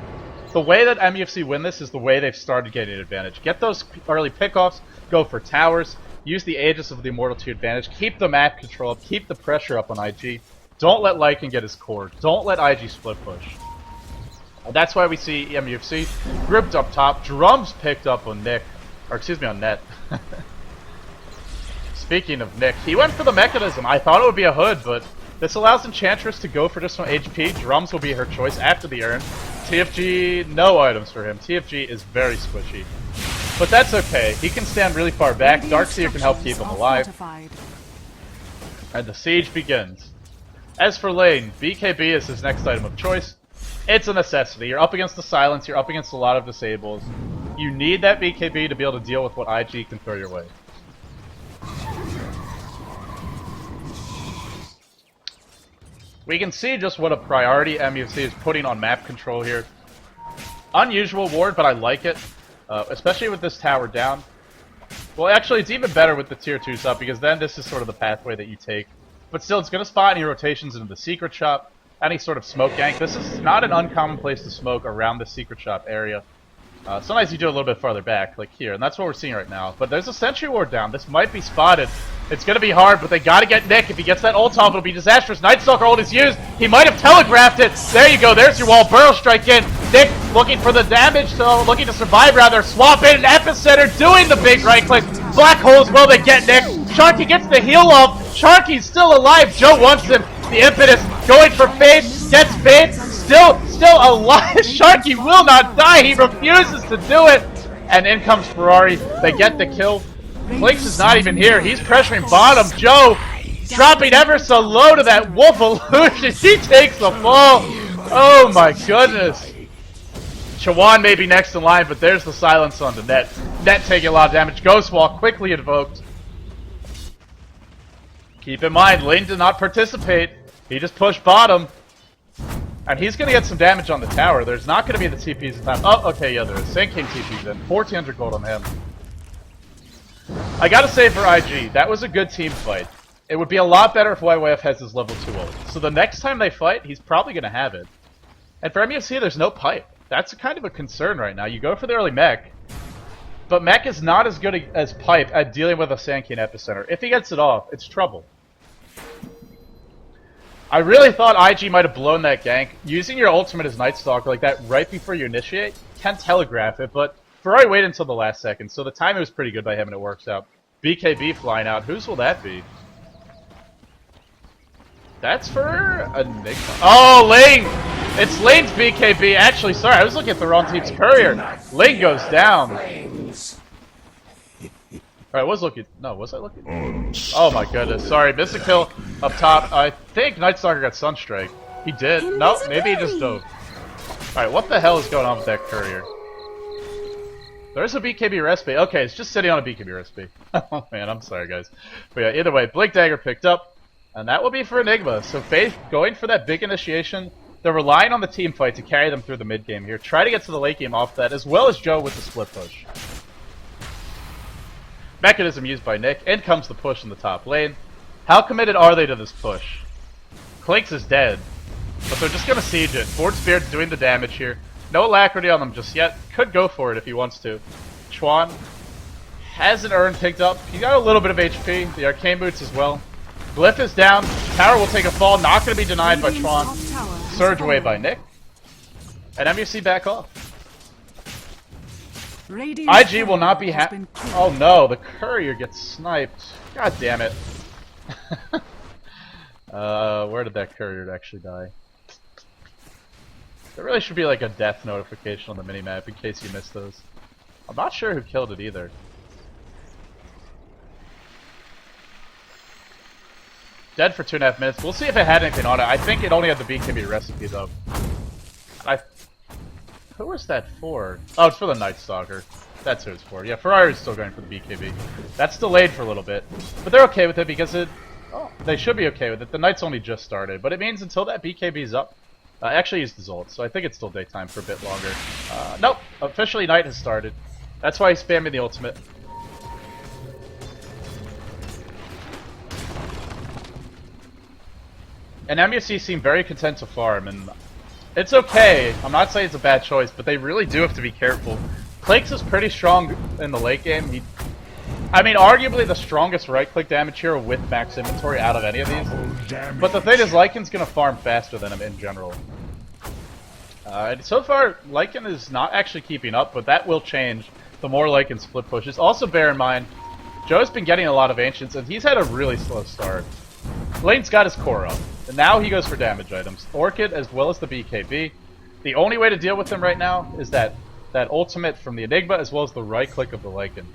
S1: The way that MUFC win this is the way they've started getting an advantage. Get those early pickoffs, go for towers. Use the Aegis of the Immortal to your advantage. Keep the map control up. Keep the pressure up on IG. Don't let Lycan get his core. Don't let IG split push. And that's why we see MUFC grouped up top. Drums picked up on Nick. Or excuse me, on Net. Speaking of Nick, he went for the mechanism. I thought it would be a hood, but this allows Enchantress to go for just some HP. Drums will be her choice after the urn. TFG, no items for him. TFG is very squishy. But that's okay. He can stand really far back. Darkseer can help keep him alive. And the siege begins. As for lane, BKB is his next item of choice. It's a necessity. You're up against the silence. You're up against a lot of disables. You need that BKB to be able to deal with what IG can throw your way. We can see just what a priority MUFC is putting on map control here. Unusual ward, but I like it. Especially with this tower down. Well, actually, it's even better with the tier 2s up, because then this is sort of the pathway that you take. But still, it's going to spot any rotations into the secret shop, any sort of smoke gank. This is not an uncommon place to smoke around the secret shop area. Sometimes you do a little bit farther back, like here, and that's what we're seeing right now. But there's a sentry ward down. This might be spotted. It's going to be hard, but they got to get Nick. If he gets that ult off, it'll be disastrous. Night Stalker ult is used. He might have telegraphed it. There you go. There's your wall. Burrow Strike in. Nick looking for the damage, so looking to survive rather. Swap in. Epicenter doing the big right click. Black Hole as well. They get Nick. Sharky gets the heal off. Sharky's still alive. Joe wants him. The impetus going for Faith. Gets Faith. Still alive. Sharky will not die. He refuses to do it. And in comes Ferrari. They get the kill. Blinks is not even here. He's pressuring bottom. Joe dropping ever so low to that Wolf Illusion. He takes the fall. Oh my goodness. Chuan may be next in line, but there's the silence on the Net. Net taking a lot of damage. Ghost Wall quickly invoked. Keep in mind, Ling did not participate. He just pushed bottom. And he's going to get some damage on the tower. There's not going to be the TPs in time. Oh, okay, yeah, there is. Sand King TPs in. 1,400 gold on him. I gotta say for IG, that was a good team fight. It would be a lot better if YYF has his level 2 ult. So the next time they fight, he's probably going to have it. And for MUFC, there's no pipe. That's kind of a concern right now. You go for the early mech, but mech is not as good as pipe at dealing with a Sand King Epicenter. If he gets it off, it's trouble. I really thought IG might have blown that gank. Using your ultimate as Night Stalker like that right before you initiate, can telegraph it, but Ferrari waited until the last second, so the timing was pretty good by him and it works out. BKB flying out. Whose will that be? That's for Enigma. Oh, Ling! It's Ling's BKB. Actually, sorry, I was looking at the wrong team's courier. Ling goes down. Alright, was looking. No, was I looking? Oh my goodness. Sorry, missed a kill up top. I think Nightstalker got Sunstrike. He did. No, maybe he just dove. Alright, what the hell is going on with that courier? There's a BKB recipe. Okay, it's just sitting on a BKB recipe. Oh man, I'm sorry guys. But yeah, either way, Blink Dagger picked up. And that will be for Enigma. So Faith going for that big initiation. They're relying on the team fight to carry them through the mid game here. Try to get to the late game off that, as well as Joe with the split push. Mechanism used by Nick. In comes the push in the top lane. How committed are they to this push? Clinks is dead, but they're just gonna siege it. Ford Spirit's doing the damage here. No alacrity on them just yet. Could go for it if he wants to. Chuan has an urn picked up. He got a little bit of HP. The arcane boots as well. Glyph is down. Tower will take a fall. Not going to be denied by Chuan. Surge away by Nick. And MUFC back off. IG will not be happy. Oh no, the courier gets sniped. God damn it. Where did that courier actually die? There really should be like a death notification on the minimap in case you missed those. I'm not sure who killed it either. Dead for 2.5 minutes. We'll see if it had anything on it. I think it only had the BKB recipe though. Who was that for? Oh, it's for the Night Stalker. That's who it's for. Yeah, Ferrari's still going for the BKB. That's delayed for a little bit. But they're okay with it because it... Oh, they should be okay with it. The night's only just started. But it means until that BKB's up... I actually used the Zolt, so I think it's still daytime for a bit longer. Nope. Officially night has started. That's why he's spamming the ultimate. And MUFC seem very content to farm, and it's okay. I'm not saying it's a bad choice, but they really do have to be careful. Clinks is pretty strong in the late game. I mean, arguably the strongest right-click damage hero with max inventory out of any of these. But the thing is, Lycan's going to farm faster than him in general. And so far, Lycan is not actually keeping up, but that will change the more Lycan split pushes. Also bear in mind, Joe's been getting a lot of Ancients, and he's had a really slow start. Lane's got his core up, and now he goes for damage items. Orchid as well as the BKB. The only way to deal with him right now is that ultimate from the Enigma as well as the right-click of the Lycan.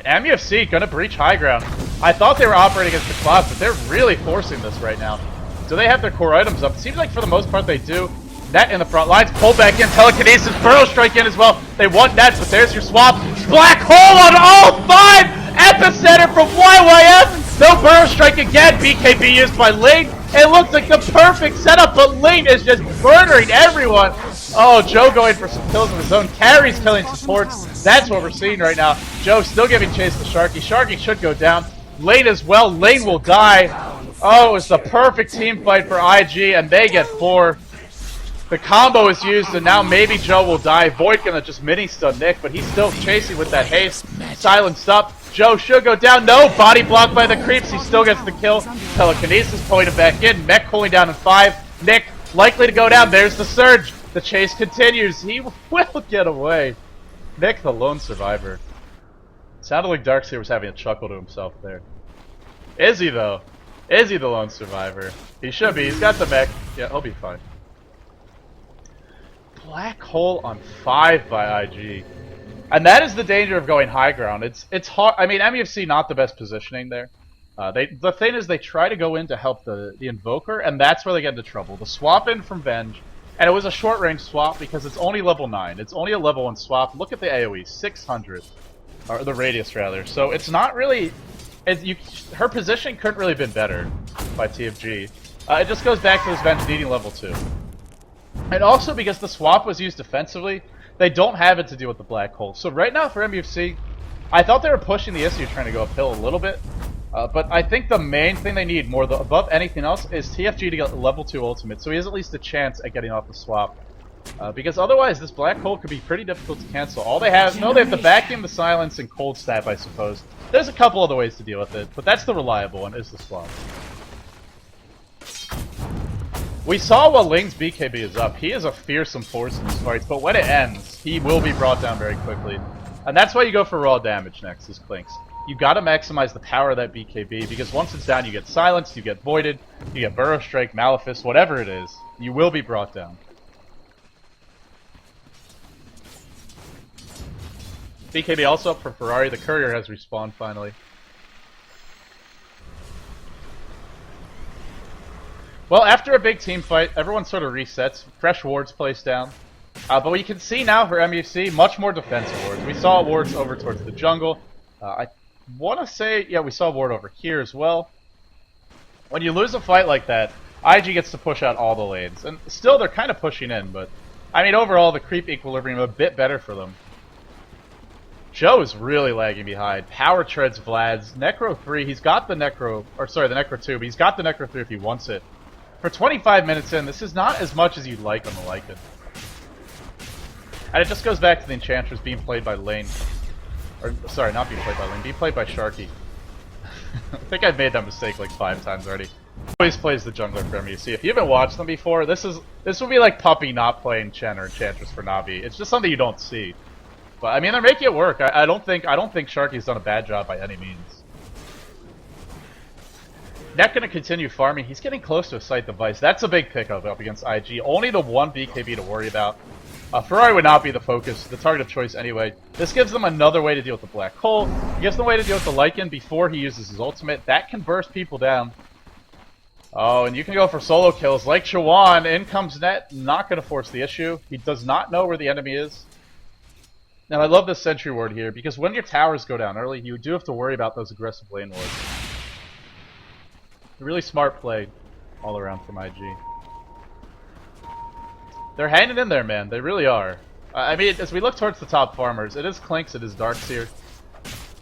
S1: And MUFC gonna breach high ground. I thought they were operating against the clouds, but they're really forcing this right now. Do they have their core items up? It seems like for the most part they do. Net in the front lines, pull back in, telekinesis, burrow strike in as well. They want net, but there's your swap. Black hole on all 5! Epicenter from YYF! No burrow strike again, BKB used by Ling. It looks like the perfect setup, but Ling is just murdering everyone. Oh, Joe going for some kills of his own. Carries killing supports. That's what we're seeing right now. Joe still giving chase to Sharky. Sharky should go down. Lane as well. Lane will die. Oh, it's the perfect team fight for IG, and they get 4. The combo is used, and now maybe Joe will die. Void gonna just mini-stun Nick, but he's still chasing with that haste. Silenced up. Joe should go down. No! Body blocked by the creeps. He still gets the kill. Telekinesis pulling him back in. Mech pulling down in 5. Nick likely to go down. There's the surge. The chase continues. He will get away. Nick, the lone survivor. Sounded like Darkseer was having a chuckle to himself there. Is he, though? Is he the lone survivor? He should be. He's got the mech. Yeah, he'll be fine. Black hole on 5 by IG. And that is the danger of going high ground. It's hard. I mean, MUFC not the best positioning there. The thing is, they try to go in to help the Invoker, and that's where they get into trouble. The swap in from Venge, and it was a short range swap because it's only level 9. It's only a level 1 swap. Look at the AoE, 600, or the radius rather. So it's not really. Her position couldn't really have been better by TFG. It just goes back to this Venge needing level 2. And also because the swap was used defensively, they don't have it to deal with the black hole. So right now for MUFC, I thought they were pushing the issue trying to go uphill a little bit. But I think the main thing they need more above anything else is TFG to get level 2 ultimate. So he has at least a chance at getting off the swap. Because otherwise this black hole could be pretty difficult to cancel. All they have, no, they have the vacuum, the silence, and cold snap, I suppose. There's a couple other ways to deal with it, but that's the reliable one, is the swap. We saw while Ling's BKB is up, he is a fearsome force in these fights, but when it ends, he will be brought down very quickly. And that's why you go for raw damage next, is Clinks. You gotta maximize the power of that BKB, because once it's down you get silenced, you get voided, you get burrow strike, Malefice, whatever it is, you will be brought down. BKB also up for Ferrari. The courier has respawned finally. Well, after a big team fight, everyone sort of resets. Fresh wards placed down. But we can see now for MUFC, much more defensive wards. We saw wards over towards the jungle. I want to say, yeah, we saw a ward over here as well. When you lose a fight like that, IG gets to push out all the lanes. And still, they're kind of pushing in, but... I mean, overall, the creep equilibrium a bit better for them. Joe is really lagging behind. Power treads Vlad's. Necro 3, he's got the Necro... Or, sorry, the Necro 2, but he's got the Necro 3 if he wants it. For 25 minutes in, this is not as much as you'd like on the Lycan. And it just goes back to the Enchantress being played by Ling. Or, sorry, not being played by Ling, being played by Sharky. I think I've made that mistake like 5 times already. Always plays the jungler for MUFC. If you haven't watched them before, this would be like Puppy not playing Chen or Enchantress for Navi. It's just something you don't see. But I mean, they're making it work. I don't think Sharky's done a bad job by any means. Not going to continue farming. He's getting close to a Sight Device. That's a big pickup up against IG. Only the one BKB to worry about. Ferrari would not be the focus, the target of choice anyway. This gives them another way to deal with the Black Hole. It gives them a way to deal with the Lycan before he uses his ultimate. That can burst people down. Oh, and you can go for solo kills like Chuan. In comes Net. Not going to force the issue. He does not know where the enemy is. Now, I love this sentry ward here, because when your towers go down early, you do have to worry about those aggressive lane wards. A really smart play all around from IG. They're hanging in there, man. They really are. I mean, as we look towards the top farmers, it is Clinks, it is Darks here.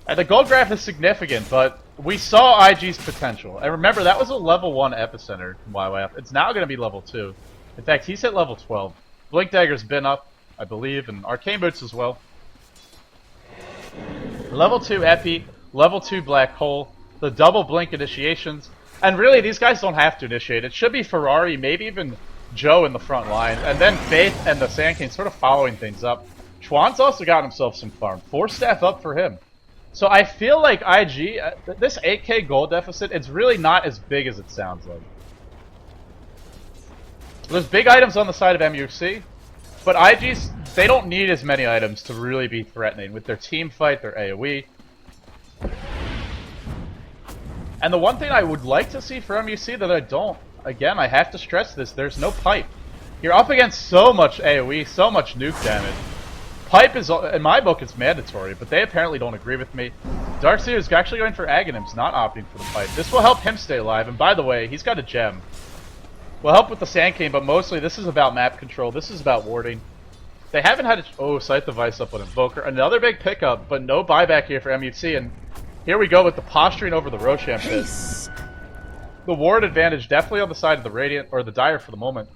S1: And the gold graph is significant, but we saw IG's potential. And remember, that was a level 1 epicenter from YYF. It's now going to be level 2. In fact, he's hit level 12. Blink Dagger's been up, I believe, and Arcane Boots as well. Level 2 Epi, level 2 Black Hole, the double Blink initiations. And really, these guys don't have to initiate. It should be Ferrari, maybe even Joe in the front line, and then Faith and the Sand King sort of following things up. Chuan's also got himself some farm. 4 staff up for him. So I feel like IG, this 8k gold deficit, it's really not as big as it sounds like. There's big items on the side of MUFC, but IG's, they don't need as many items to really be threatening with their team fight, their AoE. And the one thing I would like to see for MUFC that I don't, again, I have to stress this, there's no pipe. You're up against so much AoE, so much nuke damage. Pipe is, in my book, it's mandatory, but they apparently don't agree with me. Darkseer is actually going for Aghanims, not opting for the pipe. This will help him stay alive, and by the way, he's got a gem. Will help with the Sand King, but mostly this is about map control, this is about warding. They haven't had a Sight Device up on Invoker. Another big pickup, but no buyback here for MUFC, and here we go with the posturing over the Roshan pit. The ward advantage definitely on the side of the Radiant, or the Dire for the moment.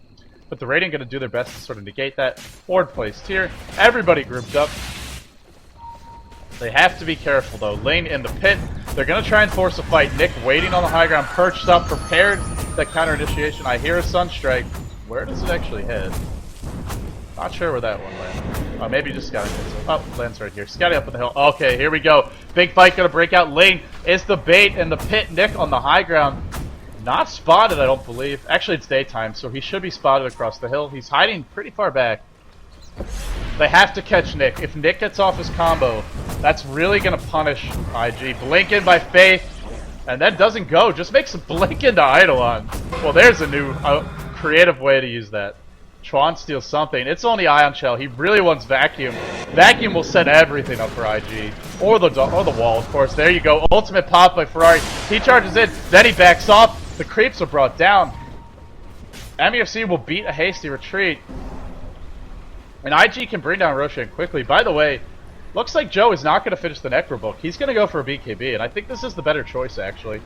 S1: But the Radiant going to do their best to sort of negate that. Ward placed here. Everybody grouped up. They have to be careful though. Lane in the pit. They're going to try and force a fight. Nick waiting on the high ground, perched up, prepared that counter initiation. I hear a Sunstrike. Where does it actually head? Not sure where that one lands. Oh, maybe just scouting. Oh, lands right here. Scouting up on the hill. Okay, here we go. Big fight going to break out. Lane is the bait in the pit. Nick on the high ground. Not spotted, I don't believe. Actually, it's daytime, so he should be spotted across the hill. He's hiding pretty far back. They have to catch Nick. If Nick gets off his combo, that's really going to punish IG. Blink in by Faith, and that doesn't go. Just makes a blink into Eidolon. Well, there's a new creative way to use that. Chuan steals something. It's only Ion Shell. He really wants Vacuum. Vacuum will set everything up for IG. Or the wall, of course. There you go. Ultimate pop by Ferrari. He charges in. Then he backs off. The creeps are brought down. MUFC will beat a hasty retreat. And IG can bring down Roshan quickly. By the way, looks like Joe is not going to finish the Necrobook. He's going to go for a BKB, and I think this is the better choice, actually.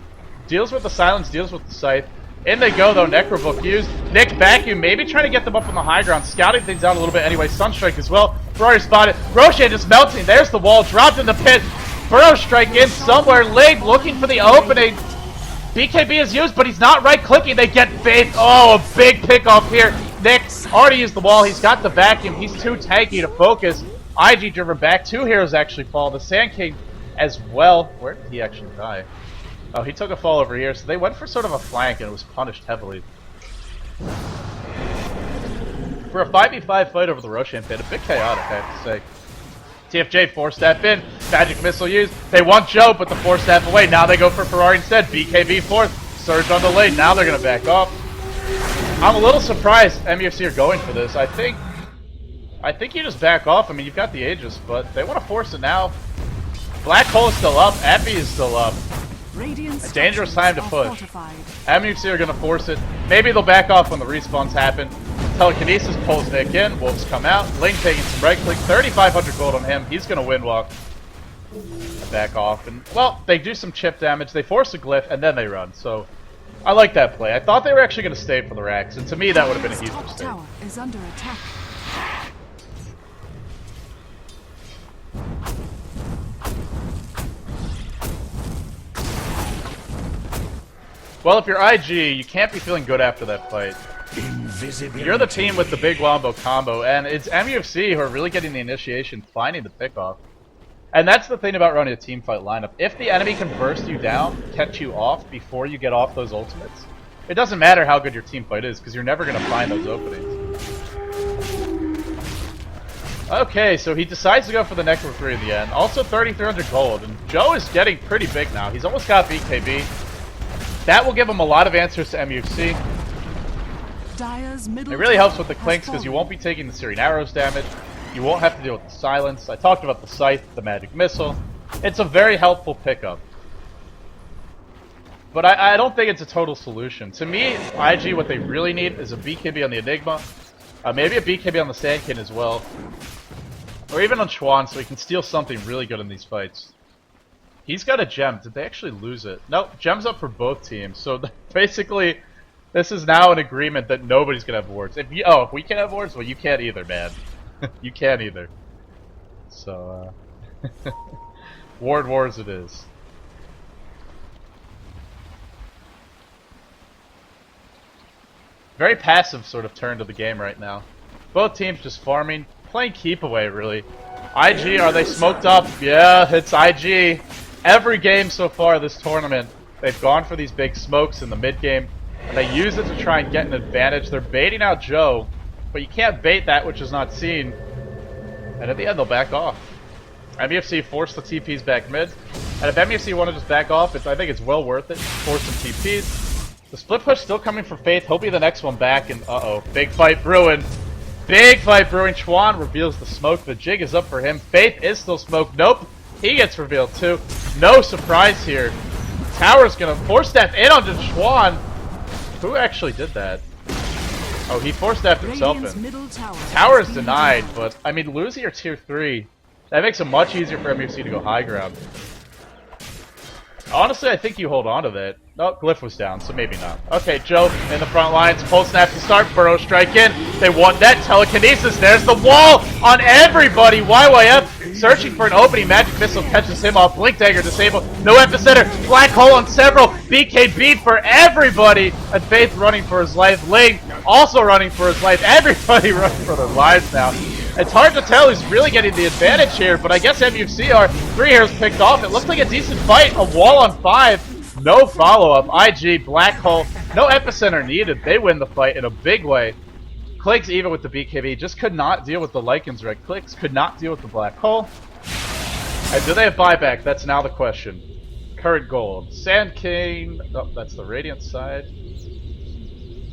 S1: Deals with the silence, deals with the scythe. In they go, though. Necrobook used. Nick Vacuum, maybe trying to get them up on the high ground. Scouting things out a little bit anyway. Sunstrike as well. Ferrari spotted. Roshan just melting. There's the wall. Dropped in the pit. Burrow strike in somewhere. Ling looking for the opening. BKB is used, but he's not right-clicking. They get Faith. Oh, a big pick-off here. Nick already used the wall. He's got the Vacuum. He's too tanky to focus. IG driven back. 2 heroes actually fall. The Sand King as well. Where did he actually die? Oh, he took a fall over here. So they went for sort of a flank and it was punished heavily. For a 5v5 fight over the Roshan pit, a bit chaotic, I have to say. TFJ 4-step in, magic missile used. They want Joe, but the 4-step away. Now they go for Ferrari instead. BKB fourth, surge on the lane. Now they're gonna back off. I'm a little surprised MUFC are going for this. I think you just back off. I mean, you've got the Aegis, but they want to force it now. Black hole is still up. Epi is still up. A dangerous time to push. MUFC are gonna force it. Maybe they'll back off when the respawns happen. Telekinesis pulls Nick in, wolves come out, Ling taking some right click, 3,500 gold on him, he's gonna win walk. Back off, and well, they do some chip damage, they force a glyph, and then they run, so I like that play. I thought they were actually gonna stay for the racks, and to me that would have been a huge mistake.
S2: Tower is under attack.
S1: Well, if you're IG, you can't be feeling good after that fight. You're the team with the big wombo combo, and it's MUFC who are really getting the initiation, finding the pickoff. And that's the thing about running a team fight lineup. If the enemy can burst you down, catch you off before you get off those ultimates, it doesn't matter how good your team fight is, because you're never going to find those openings. Okay, so he decides to go for the Necro 3 in the end. Also 3,300 gold, and Joe is getting pretty big now. He's almost got BKB. That will give him a lot of answers to MUFC. It really helps with the clinks because you won't be taking the Searing Arrows damage. You won't have to deal with the silence. I talked about the scythe, the magic missile. It's a very helpful pickup. But I don't think it's a total solution. To me, IG, what they really need is a BKB on the Enigma. Maybe a BKB on the Sandkin as well. Or even on Chuan so he can steal something really good in these fights. He's got a gem. Did they actually lose it? Nope, gem's up for both teams. So basically, this is now an agreement that nobody's gonna have wards. If we can't have wards, well, you can't either, man. You can't either. So, ward wars it is. Very passive sort of turn to the game right now. Both teams just farming, playing keep away really. IG, are they smoked up? Yeah, it's IG. Every game so far this tournament, they've gone for these big smokes in the mid game. And they use it to try and get an advantage. They're baiting out Joe, but you can't bait that which is not seen. And at the end, they'll back off. MUFC forced the TPs back mid. And if MUFC want to just back off, I think it's well worth it. Force some TPs. The split push still coming for Faith. He'll be the next one back. And uh-oh, big fight brewing. Big fight brewing. Chuan reveals the smoke. The jig is up for him. Faith is still smoked. Nope. He gets revealed too. No surprise here. Tower's gonna force step in onto Chuan. Who actually did that? Oh, he forced that himself in. Tower is denied, but I mean, losing your tier 3, that makes it much easier for MUFC to go high ground. Honestly, I think you hold on to that. No, Glyph was down, so maybe not. Okay, Joe in the front lines, pulse snap to start, Burrow strike in. They want that telekinesis. There's the wall on everybody. YYF searching for an opening. Magic missile catches him off. Blink dagger disabled. No epicenter. Black hole on several. BKB for everybody. And Faith running for his life. Ling also running for his life. Everybody running for their lives now. It's hard to tell who's really getting the advantage here, but I guess MUFC are 3 heroes picked off. It looks like a decent fight. A wall on 5. No follow-up. IG, Black Hole. No epicenter needed. They win the fight in a big way. Clicks, even with the BKB, just could not deal with the Lycan's right clicks. Could not deal with the Black Hole. And do they have buyback? That's now the question. Current gold. Sand King. Oh, that's the Radiant side.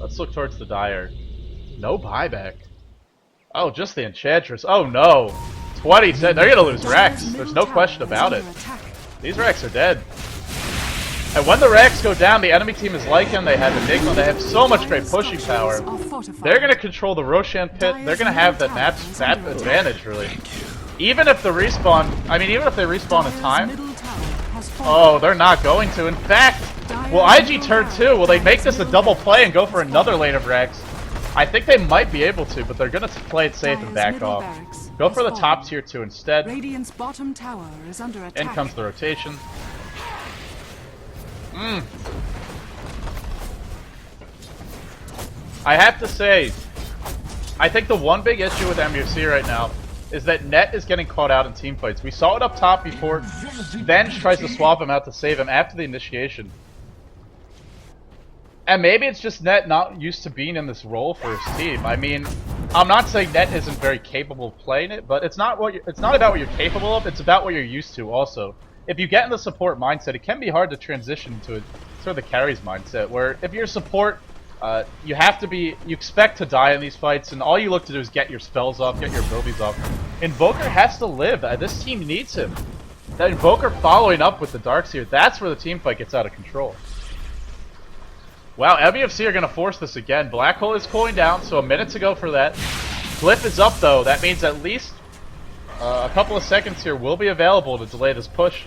S1: Let's look towards the Dire. No buyback. Oh, just the Enchantress. Oh no. 20 said they're gonna lose Rex. There's no question about it. These Rex are dead. And when the Rex go down, the enemy team is Lycan, they have Enigma, they have so much great pushing power. They're gonna control the Roshan pit, they're gonna have that map advantage really. Even if the respawn, even if they respawn in time. Oh, they're not going to. In fact, will IG turn 2? Will they make this a double play and go for another lane of Rex? I think they might be able to, but they're gonna play it safe and back off. Go for the top tier 2 instead.
S2: Radiant's bottom tower is under attack.
S1: In comes the rotation. I have to say, I think the one big issue with MUFC right now is that Net is getting caught out in team fights. We saw it up top before. Venge tries to swap him out to save him after the initiation. And maybe it's just Net not used to being in this role for his team. I mean, I'm not saying Net isn't very capable of playing it, but it's not about what you're capable of. It's about what you're used to. Also, if you get in the support mindset, it can be hard to transition to sort of the carries mindset, where if you're support, you expect to die in these fights, and all you look to do is get your spells off, get your abilities off. Invoker has to live. This team needs him. That Invoker following up with the Darks here, that's where the team fight gets out of control. Wow, MUFC are going to force this again. Black Hole is cooling down, so a minute to go for that. Flip is up, though. That means at least a couple of seconds here will be available to delay this push.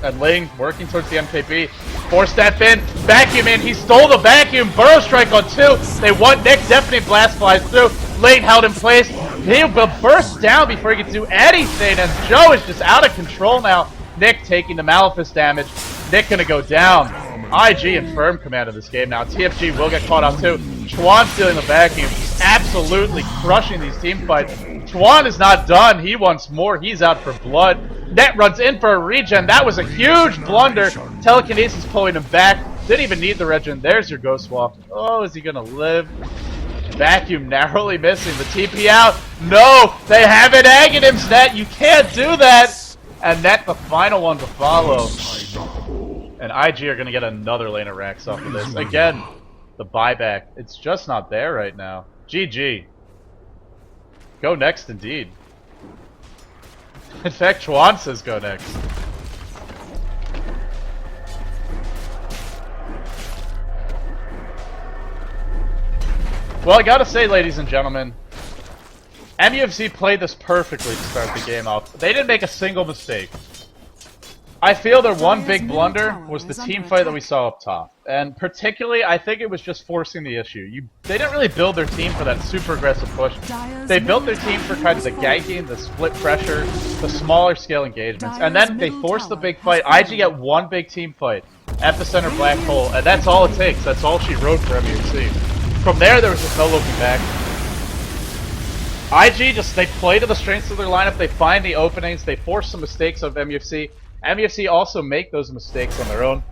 S1: And Ling working towards the MKB. Force step in, vacuum in. He stole the vacuum. Burrow strike on 2. They want Nick. Definitely blast flies through. Ling held in place. He will burst down before he can do anything. And Joe is just out of control now. Nick taking the Malefice damage. Nick gonna go down. IG in firm command of this game now. TFG will get caught out too. Chuan stealing the vacuum. Just absolutely crushing these team fights. Chuan is not done. He wants more. He's out for blood. Net runs in for a regen. That was a huge blunder. Telekinesis pulling him back. Didn't even need the regen. There's your Ghost Walk. Oh, is he going to live? Vacuum narrowly missing. The TP out. No! They have it Aghanims, Net. You can't do that! And Net, the final one to follow. And IG are going to get another lane of racks off of this. Again, the buyback. It's just not there right now. GG. Go next, indeed. In fact, Chuan says go next. Well, I gotta say, ladies and gentlemen, MUFC played this perfectly to start the game off. They didn't make a single mistake. I feel their one big blunder was the team fight that we saw up top. And particularly, I think it was just forcing the issue. They didn't really build their team for that super aggressive push. They built their team for kind of the ganking, the split pressure, the smaller scale engagements. And then they forced the big fight. IG get one big team fight. Epicenter Black Hole. And that's all it takes. That's all she wrote for MUFC. From there was just no looking back. IG they play to the strengths of their lineup. They find the openings. They force some mistakes of MUFC. MUFC also make those mistakes on their own.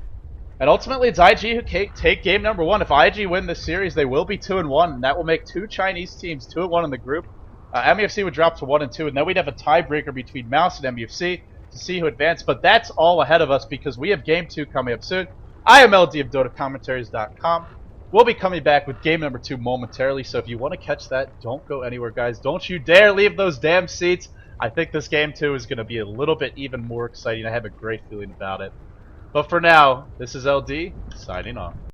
S1: And ultimately, it's IG who take game number 1. If IG win this series, they will be 2-1, and that will make 2 Chinese teams 2-1 in the group. MUFC would drop to 1-2, and then we'd have a tiebreaker between Mouse and MUFC to see who advanced. But that's all ahead of us because we have game 2 coming up soon. I am LD of dotacommentaries.com. We'll be coming back with game number 2 momentarily, so if you want to catch that, don't go anywhere, guys. Don't you dare leave those damn seats. I think this game 2 is going to be a little bit even more exciting. I have a great feeling about it. But for now, this is LD, signing off.